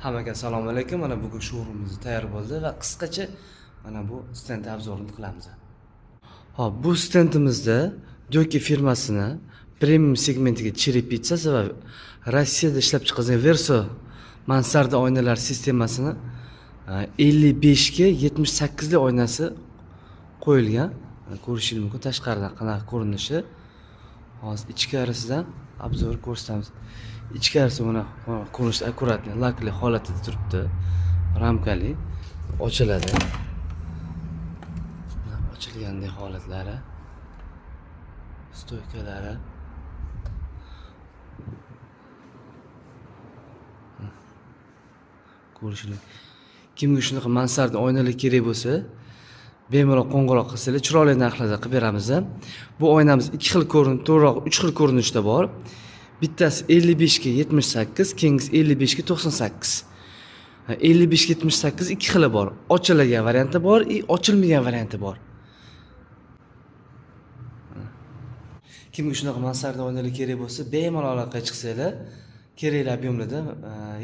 Hammaga assalomu alaykum. Mana bugun showroomimiz tayyor bo'ldi va qisqacha mana bu stend obzorini qilamiz. Hop, bu stendimizda Doki firmasini premium segmentiga Cherry Pizzasi va Rossiyada ishlab chiqarilgan Verso mansarda oynalar sistemasini 55 ga 78 li oynasi qo'yilgan. Ko'rishingiz mumkin tashqaridan qanaqa ko'rinishi. Hozir ichkarisidan obzor ko'rsatamiz. Ichkarisi mana ko'rinishi akkuratli, lakli holatida turibdi. Ramkali ochiladi. Ochilgandek holatlari. Stoykalari. Ko'rishingiz. Kimga shunaqa mansarda oynalar kerak bo'lsa, bemalol qo'ng'iroq qilsanglar, chiroyli narxlarda qilib beramiz. Bu oynamiz 2 xil ko'rinishda, to'g'riroq 3 xil ko'rinishda bor. Bittasi 55 ga 78, keyingisi 55 ga 98. 55 ga 78 ikki xili bor. Ochilgan varianti bor, ochilmagan varianti bor. Kimga shunaqa mansarda oynalar kerak bo'lsa, bemalol aloqaga chiqsanglar, kerakli ob'yomlarda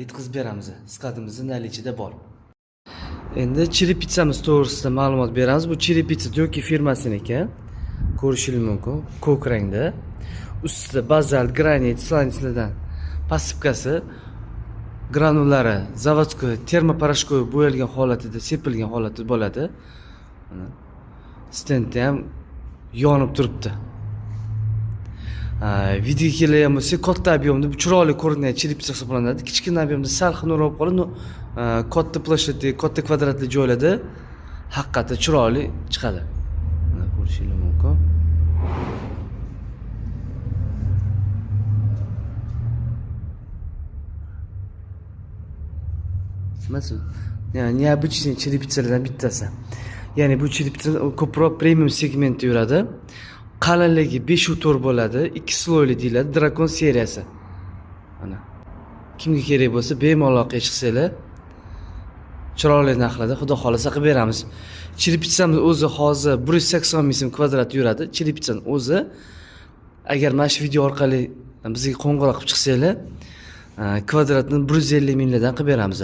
yetkazib beramiz. Skladimizda nalichida bor. Endi Cherry Pizzamiz to'g'risida ma'lumot beramiz. Bu Cherry Pizza Doki firmasiniki. Ko'rishingiz mumkin, ko'k rangda. Ustida bazalt, granit, slanitlardan pasipkasi, granulari zavodskoy, termoporashkoy bo'yalgan holatida, sepilgan holatda bo'ladi. Mana stendi ham yonib turibdi. Video kelgan bo'lsa, katta ob'yomda bu chiroyli ko'ringan Cherry Pizza hisoblanadi. Kichkina ob'yomda sal xunuk bo'lib qoladi. Katta plashadli, katta kvadratli joylarda haqiqatda chiroyli chiqadi. Mana ko'rishingiz mumkin. Masalan, neobычный Cherry Pizzalardan bittasi. Ya'ni bu Cherry Pizza ko'proq premium segmentda yuradi. Qalinligi 5.4 bo'ladi, 2 sloyli deyiladi, Dragon seriyasi. Mana. Kimga kerak bo'lsa, bemalol aloqaga chiqsanglar, chiroyli narxlarda xudo xolasa qilib beramiz. Cherry Pizzamiz o'zi hozir 180 ming so'm kvadrat yuradi. Cherry Pizzani o'zi agar mana shu video orqali bizga qo'ng'iroq qilib chiqsanglar, kvadratni 150 minglardan qilib beramiz.